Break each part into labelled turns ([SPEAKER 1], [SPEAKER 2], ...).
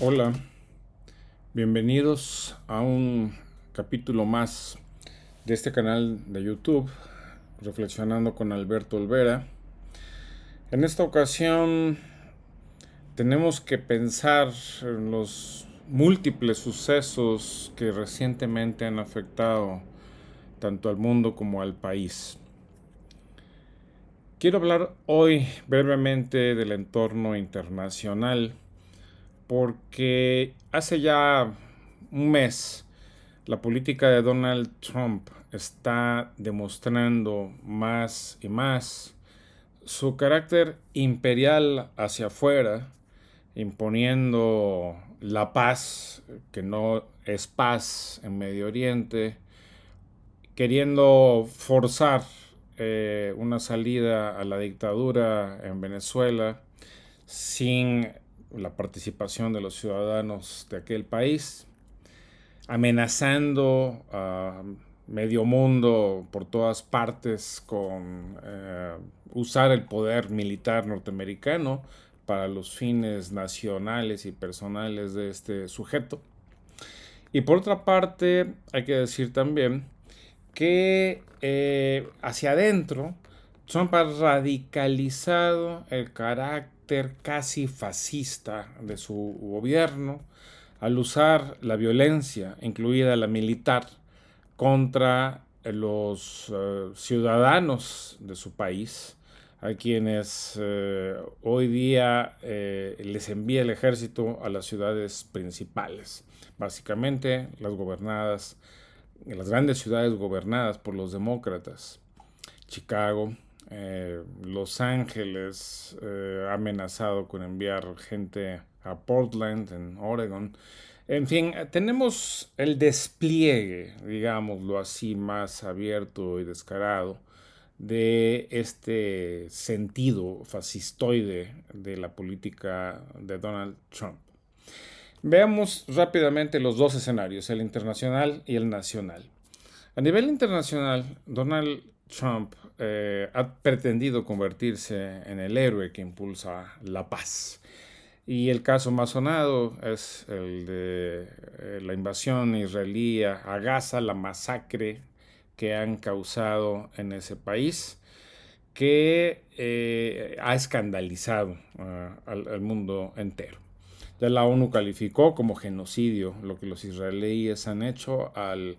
[SPEAKER 1] Hola, bienvenidos a un capítulo más de este canal de YouTube, Reflexionando con Alberto Olvera. En esta ocasión tenemos que pensar en los múltiples sucesos que recientemente han afectado tanto al mundo como al país. Quiero hablar hoy brevemente del entorno internacional porque hace ya un mes la política de Donald Trump está demostrando más y más su carácter imperial hacia afuera, imponiendo la paz, que no es paz en Medio Oriente, queriendo forzar una salida a la dictadura en Venezuela sin la participación de los ciudadanos de aquel país, amenazando a medio mundo por todas partes con usar el poder militar norteamericano para los fines nacionales y personales de este sujeto. Y por otra parte, hay que decir también que hacia adentro Trump ha radicalizado el carácter casi fascista de su gobierno al usar la violencia, incluida la militar, contra los ciudadanos de su país, a quienes hoy día les envía el ejército a las ciudades principales, básicamente las grandes ciudades gobernadas por los demócratas. Chicago, Los Ángeles ha amenazado con enviar gente a Portland, en Oregon. En fin, tenemos el despliegue, digámoslo así, más abierto y descarado de este sentido fascistoide de la política de Donald Trump. Veamos rápidamente los dos escenarios, el internacional y el nacional. A nivel internacional, Donald Trump ha pretendido convertirse en el héroe que impulsa la paz. Y el caso más sonado es el de la invasión israelí a Gaza, la masacre que han causado en ese país, que ha escandalizado al mundo entero. Ya la ONU calificó como genocidio lo que los israelíes han hecho al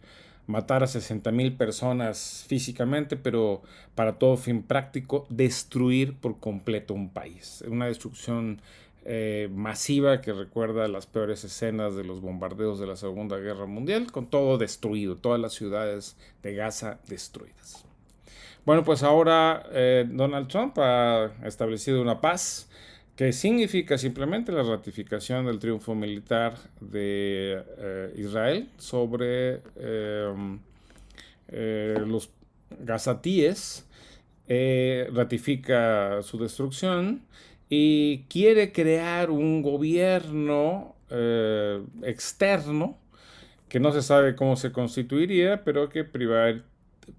[SPEAKER 1] matar a 60,000 personas físicamente, pero para todo fin práctico, destruir por completo un país. Una destrucción masiva que recuerda las peores escenas de los bombardeos de la Segunda Guerra Mundial, con todo destruido, todas las ciudades de Gaza destruidas. Bueno, pues ahora Donald Trump ha establecido una paz que significa simplemente la ratificación del triunfo militar de Israel sobre los gazatíes, ratifica su destrucción y quiere crear un gobierno externo que no se sabe cómo se constituiría, pero que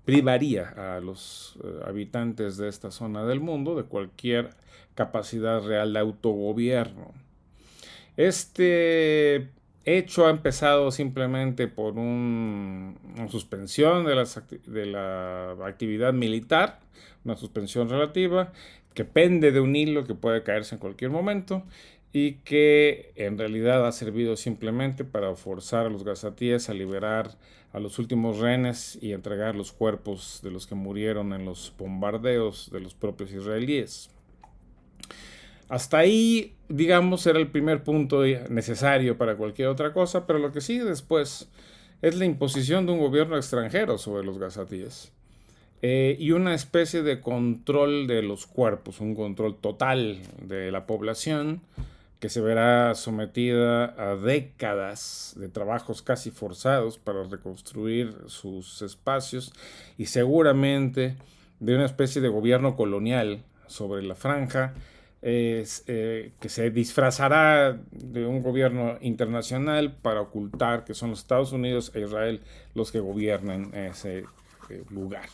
[SPEAKER 1] privaría a los habitantes de esta zona del mundo de cualquier capacidad real de autogobierno. Este hecho ha empezado simplemente por una suspensión de la actividad militar, una suspensión relativa, que pende de un hilo que puede caerse en cualquier momento y que en realidad ha servido simplemente para forzar a los gazatíes a liberar a los últimos rehenes y entregar los cuerpos de los que murieron en los bombardeos de los propios israelíes. Hasta ahí, digamos, era el primer punto necesario para cualquier otra cosa, pero lo que sigue después es la imposición de un gobierno extranjero sobre los gazatíes y una especie de control de los cuerpos, un control total de la población que se verá sometida a décadas de trabajos casi forzados para reconstruir sus espacios y seguramente de una especie de gobierno colonial sobre la franja que se disfrazará de un gobierno internacional para ocultar que son los Estados Unidos e Israel los que gobiernan ese lugar.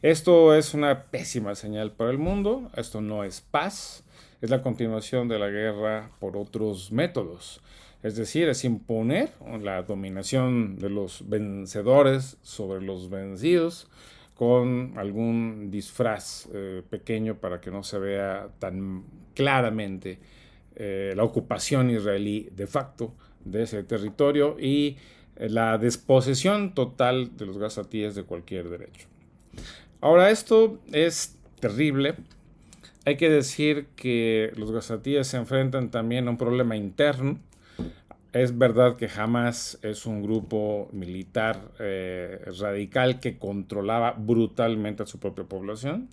[SPEAKER 1] Esto es una pésima señal para el mundo, esto no es paz, es la continuación de la guerra por otros métodos. Es decir, es imponer la dominación de los vencedores sobre los vencidos con algún disfraz pequeño para que no se vea tan claramente la ocupación israelí de facto de ese territorio y la desposesión total de los gazatíes de cualquier derecho. Ahora, esto es terrible. Hay que decir que los gazatíes se enfrentan también a un problema interno. Es verdad que Hamas es un grupo militar radical que controlaba brutalmente a su propia población.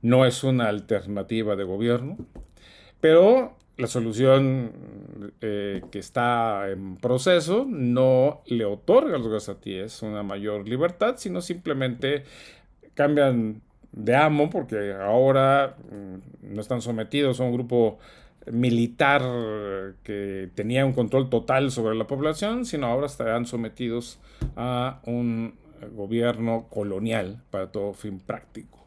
[SPEAKER 1] No es una alternativa de gobierno, pero la solución que está en proceso no le otorga a los gazatíes una mayor libertad, sino simplemente cambian de amo porque ahora no están sometidos a un grupo militar que tenía un control total sobre la población, sino ahora estarán sometidos a un gobierno colonial para todo fin práctico.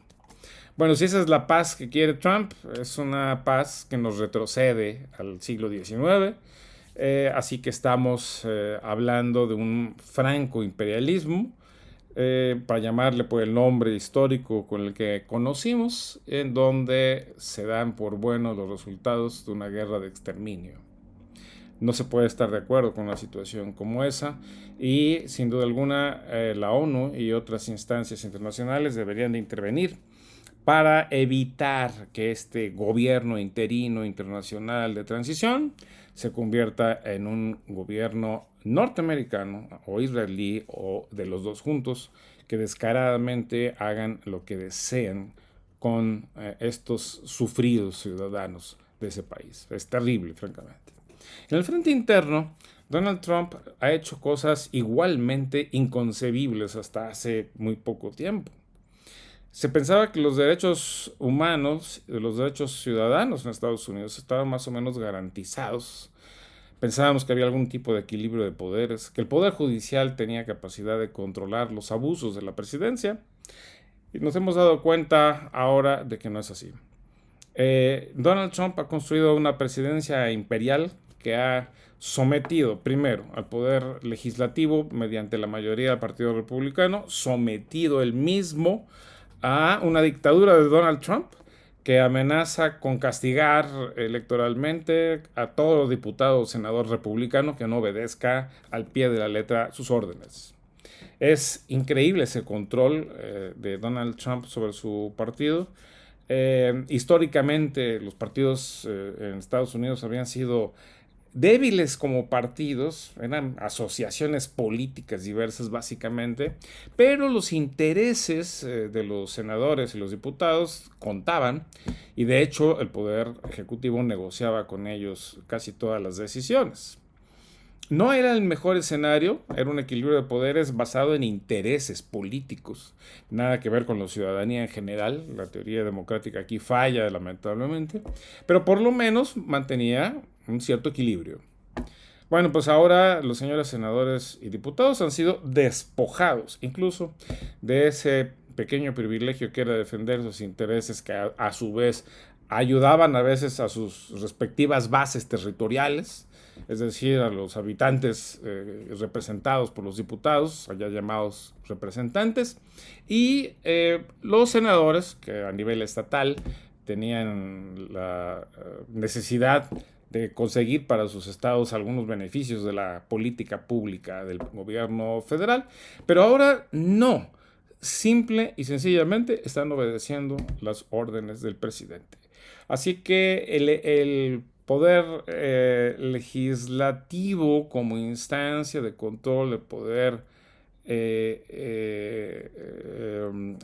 [SPEAKER 1] Bueno, si esa es la paz que quiere Trump, es una paz que nos retrocede al siglo XIX, así que estamos hablando de un franco imperialismo, para llamarle por el nombre histórico con el que conocimos, en donde se dan por buenos los resultados de una guerra de exterminio. No se puede estar de acuerdo con una situación como esa y sin duda alguna la ONU y otras instancias internacionales deberían de intervenir para evitar que este gobierno interino internacional de transición se convierta en un gobierno norteamericano o israelí o de los dos juntos que descaradamente hagan lo que deseen con estos sufridos ciudadanos de ese país. Es terrible, francamente. En el frente interno, Donald Trump ha hecho cosas igualmente inconcebibles hasta hace muy poco tiempo. Se pensaba que los derechos humanos, los derechos ciudadanos en Estados Unidos estaban más o menos garantizados. Pensábamos que había algún tipo de equilibrio de poderes, que el Poder Judicial tenía capacidad de controlar los abusos de la presidencia, y nos hemos dado cuenta ahora de que no es así. Donald Trump ha construido una presidencia imperial que ha sometido primero al poder legislativo mediante la mayoría del Partido Republicano, sometido él mismo a una dictadura de Donald Trump que amenaza con castigar electoralmente a todos los diputados o senadores republicanos que no obedezca al pie de la letra sus órdenes. Es increíble ese control de Donald Trump sobre su partido. Históricamente los partidos en Estados Unidos habían sido débiles como partidos, eran asociaciones políticas diversas básicamente, pero los intereses de los senadores y los diputados contaban y de hecho el Poder Ejecutivo negociaba con ellos casi todas las decisiones. No era el mejor escenario, era un equilibrio de poderes basado en intereses políticos, nada que ver con la ciudadanía en general, la teoría democrática aquí falla lamentablemente, pero por lo menos mantenía un cierto equilibrio. Bueno, pues ahora los señores senadores y diputados han sido despojados incluso de ese pequeño privilegio que era defender sus intereses que a su vez ayudaban a veces a sus respectivas bases territoriales, es decir, a los habitantes representados por los diputados, allá llamados representantes, y los senadores que a nivel estatal tenían la necesidad de conseguir para sus estados algunos beneficios de la política pública del gobierno federal, pero ahora no. Simple y sencillamente están obedeciendo las órdenes del presidente. Así que el poder legislativo como instancia de control del poder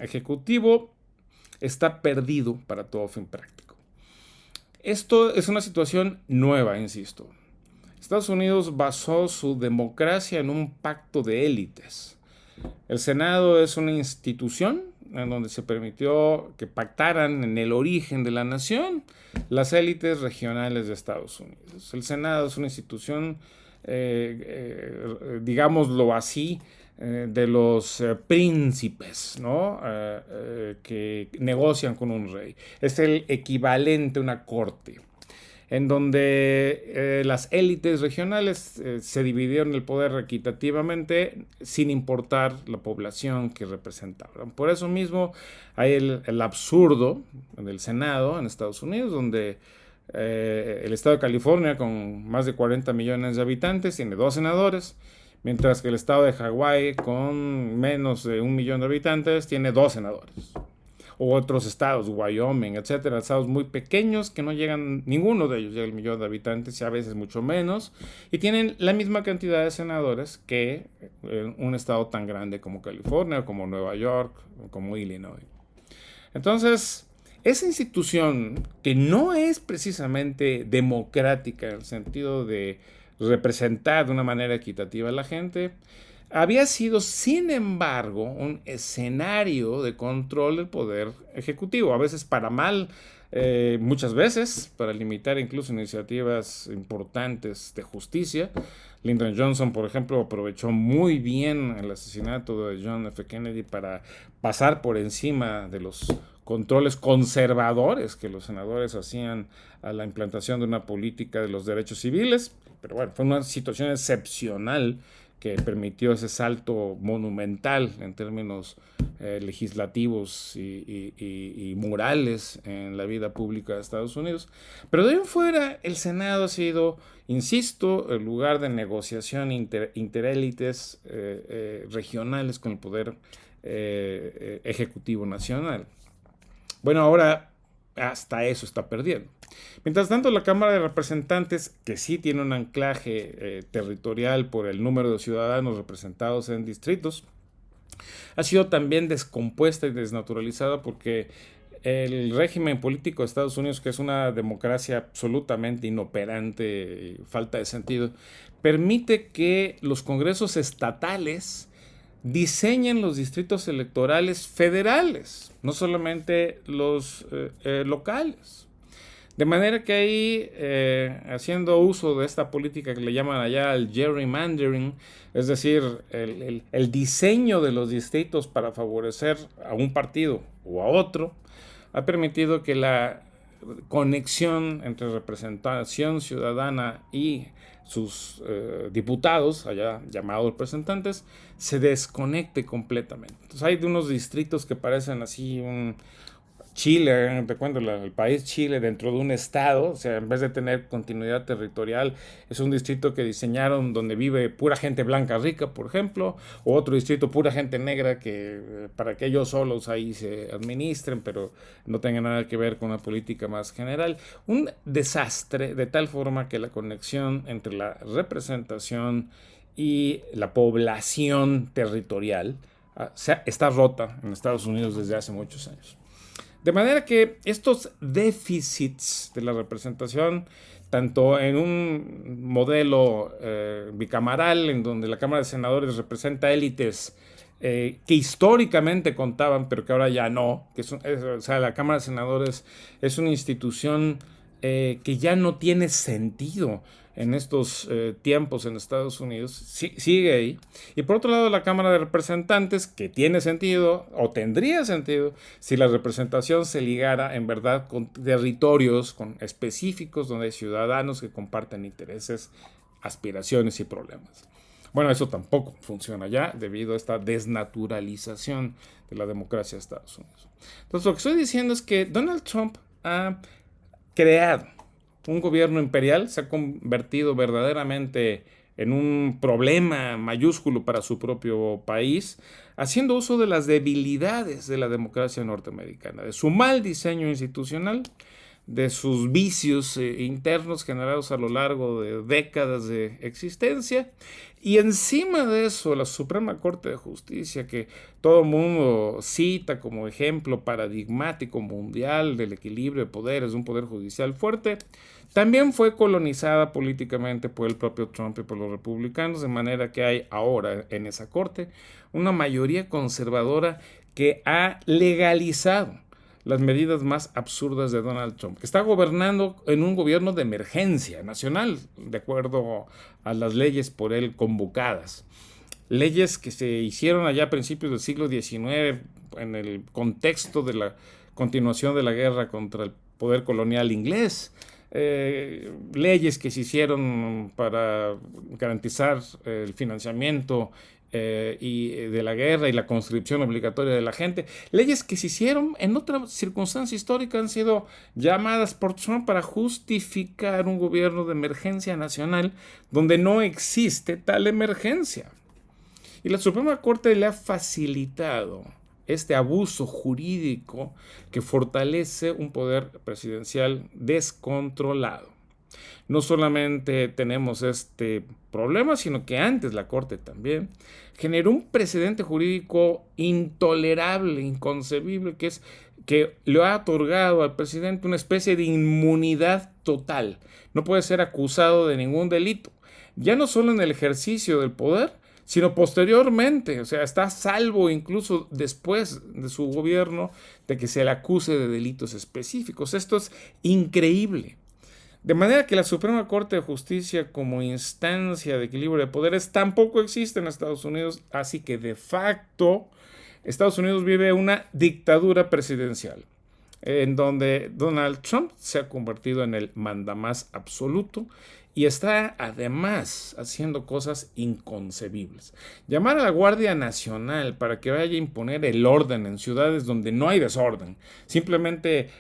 [SPEAKER 1] ejecutivo está perdido para todo fin práctico. Esto es una situación nueva, insisto. Estados Unidos basó su democracia en un pacto de élites. El Senado es una institución en donde se permitió que pactaran en el origen de la nación las élites regionales de Estados Unidos. El Senado es una institución, digámoslo así, de los príncipes, ¿no? Que negocian con un rey. Es el equivalente a una corte. en donde las élites regionales se dividieron el poder equitativamente sin importar la población que representaban. Por eso mismo hay el absurdo en el Senado en Estados Unidos, donde el estado de California, con más de 40 millones de habitantes, tiene 2 senadores, mientras que el estado de Hawái, con menos de 1 millón de habitantes, tiene 2 senadores. O otros estados, Wyoming, etcétera, estados muy pequeños que no llegan, ninguno de ellos llega al millón de habitantes y a veces mucho menos, y tienen la misma cantidad de senadores que un estado tan grande como California, como Nueva York, como Illinois. Entonces, esa institución que no es precisamente democrática en el sentido de representar de una manera equitativa a la gente, había sido, sin embargo, un escenario de control del poder ejecutivo, a veces para mal, muchas veces para limitar incluso iniciativas importantes de justicia. Lyndon Johnson, por ejemplo, aprovechó muy bien el asesinato de John F. Kennedy para pasar por encima de los controles conservadores que los senadores hacían a la implantación de una política de los derechos civiles. Pero bueno, fue una situación excepcional que permitió ese salto monumental en términos legislativos y morales en la vida pública de Estados Unidos. Pero de ahí en fuera, el Senado ha sido, insisto, el lugar de negociación interélites regionales con el poder ejecutivo nacional. Bueno, ahora hasta eso está perdiendo. Mientras tanto, la Cámara de Representantes, que sí tiene un anclaje territorial por el número de ciudadanos representados en distritos, ha sido también descompuesta y desnaturalizada porque el régimen político de Estados Unidos, que es una democracia absolutamente inoperante y falta de sentido, permite que los congresos estatales diseñen los distritos electorales federales, no solamente los locales. De manera que ahí, haciendo uso de esta política que le llaman allá el gerrymandering, es decir, el diseño de los distritos para favorecer a un partido o a otro, ha permitido que la conexión entre representación ciudadana y sus diputados, allá llamados representantes, se desconecte completamente. Entonces hay de unos distritos que parecen así un Chile, te cuento, el país Chile dentro de un estado, o sea, en vez de tener continuidad territorial, es un distrito que diseñaron donde vive pura gente blanca rica, por ejemplo, o otro distrito pura gente negra que para que ellos solos ahí se administren, pero no tengan nada que ver con una política más general. Un desastre de tal forma que la conexión entre la representación y la población territorial está rota en Estados Unidos desde hace muchos años. De manera que estos déficits de la representación, tanto en un modelo bicameral, en donde la Cámara de Senadores representa élites que históricamente contaban, pero que ahora ya no, o sea, la Cámara de Senadores es una institución que ya no tiene sentido en estos tiempos en Estados Unidos, sigue ahí. Y por otro lado, la Cámara de Representantes, que tiene sentido, o tendría sentido, si la representación se ligara en verdad con territorios específicos donde hay ciudadanos que comparten intereses, aspiraciones y problemas. Bueno, eso tampoco funciona ya debido a esta desnaturalización de la democracia de Estados Unidos. Entonces, lo que estoy diciendo es que Donald Trump ha creado un gobierno imperial, se ha convertido verdaderamente en un problema mayúsculo para su propio país, haciendo uso de las debilidades de la democracia norteamericana, de su mal diseño institucional, de sus vicios internos generados a lo largo de décadas de existencia, y encima de eso la Suprema Corte de Justicia, que todo el mundo cita como ejemplo paradigmático mundial del equilibrio de poderes, de un poder judicial fuerte, también fue colonizada políticamente por el propio Trump y por los republicanos, de manera que hay ahora en esa corte una mayoría conservadora que ha legalizado las medidas más absurdas de Donald Trump, que está gobernando en un gobierno de emergencia nacional, de acuerdo a las leyes por él convocadas. Leyes que se hicieron allá a principios del siglo XIX en el contexto de la continuación de la guerra contra el poder colonial inglés, leyes que se hicieron para garantizar el financiamiento de la guerra y la conscripción obligatoria de la gente, leyes que se hicieron en otra circunstancia histórica, han sido llamadas por Trump para justificar un gobierno de emergencia nacional donde no existe tal emergencia. Y la Suprema Corte le ha facilitado este abuso jurídico que fortalece un poder presidencial descontrolado. No solamente tenemos este problema, sino que antes la Corte también generó un precedente jurídico intolerable, inconcebible, que es que le ha otorgado al presidente una especie de inmunidad total. No puede ser acusado de ningún delito, ya no solo en el ejercicio del poder, sino posteriormente. O sea, está a salvo incluso después de su gobierno de que se le acuse de delitos específicos. Esto es increíble. De manera que la Suprema Corte de Justicia como instancia de equilibrio de poderes tampoco existe en Estados Unidos, así que de facto Estados Unidos vive una dictadura presidencial, en donde Donald Trump se ha convertido en el mandamás absoluto y está además haciendo cosas inconcebibles. Llamar a la Guardia Nacional para que vaya a imponer el orden en ciudades donde no hay desorden, simplemente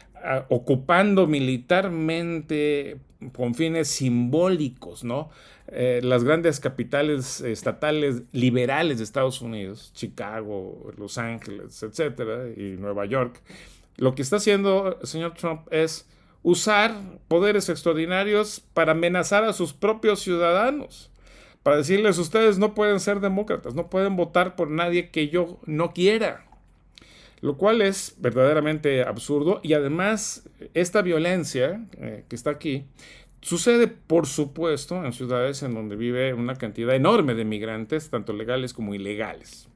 [SPEAKER 1] ocupando militarmente con fines simbólicos, ¿no? Las grandes capitales estatales liberales de Estados Unidos, Chicago, Los Ángeles, etcétera, y Nueva York. Lo que está haciendo el señor Trump es usar poderes extraordinarios para amenazar a sus propios ciudadanos, para decirles: ustedes no pueden ser demócratas, no pueden votar por nadie que yo no quiera. Lo cual es verdaderamente absurdo, y además esta violencia que está aquí sucede, por supuesto, en ciudades en donde vive una cantidad enorme de migrantes, tanto legales como ilegales.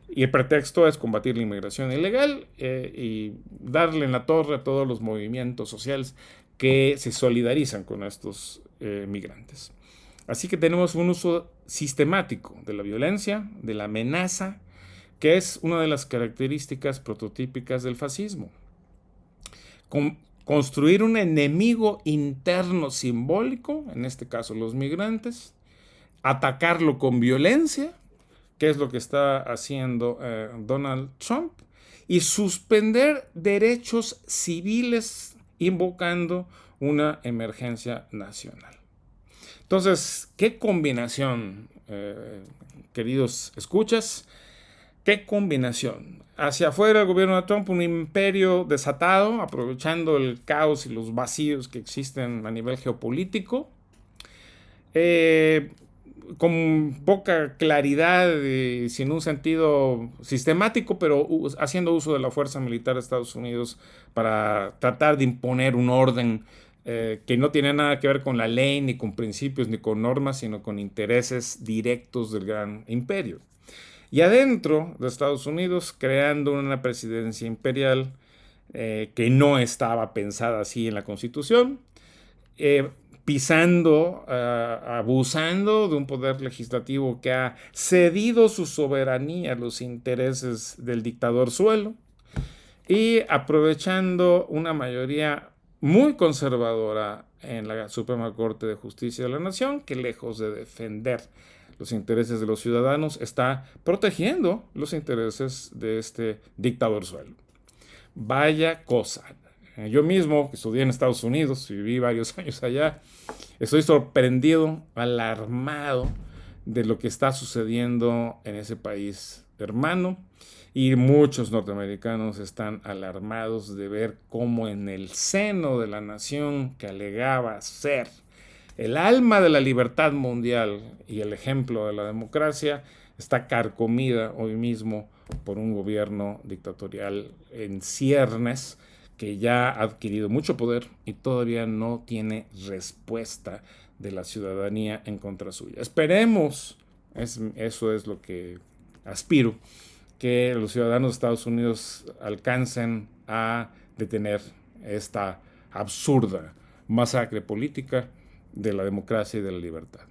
[SPEAKER 1] Y el pretexto es combatir la inmigración ilegal y darle en la torre a todos los movimientos sociales que se solidarizan con estos migrantes. Así que tenemos un uso sistemático de la violencia, de la amenaza, que es una de las características prototípicas del fascismo. Construir un enemigo interno simbólico, en este caso los migrantes, atacarlo con violencia, que es lo que está haciendo Donald Trump, y suspender derechos civiles invocando una emergencia nacional. Entonces, ¿qué combinación, queridos escuchas? ¿Qué combinación? Hacia afuera el gobierno de Trump, un imperio desatado, aprovechando el caos y los vacíos que existen a nivel geopolítico, con poca claridad, sin un sentido sistemático, pero haciendo uso de la fuerza militar de Estados Unidos para tratar de imponer un orden que no tiene nada que ver con la ley, ni con principios, ni con normas, sino con intereses directos del gran imperio. Y adentro de Estados Unidos, creando una presidencia imperial que no estaba pensada así en la Constitución, pisando, abusando de un poder legislativo que ha cedido su soberanía a los intereses del dictador suelo, y aprovechando una mayoría muy conservadora en la Suprema Corte de Justicia de la Nación, que lejos de defender los intereses de los ciudadanos, está protegiendo los intereses de este dictador suelo. Vaya cosa. Yo mismo, que estudié en Estados Unidos y viví varios años allá, estoy sorprendido, alarmado de lo que está sucediendo en ese país hermano, y muchos norteamericanos están alarmados de ver cómo en el seno de la nación que alegaba ser el alma de la libertad mundial y el ejemplo de la democracia está carcomida hoy mismo por un gobierno dictatorial en ciernes que ya ha adquirido mucho poder y todavía no tiene respuesta de la ciudadanía en contra suya. Esperemos, eso es lo que aspiro, que los ciudadanos de Estados Unidos alcancen a detener esta absurda masacre política de la democracia y de la libertad.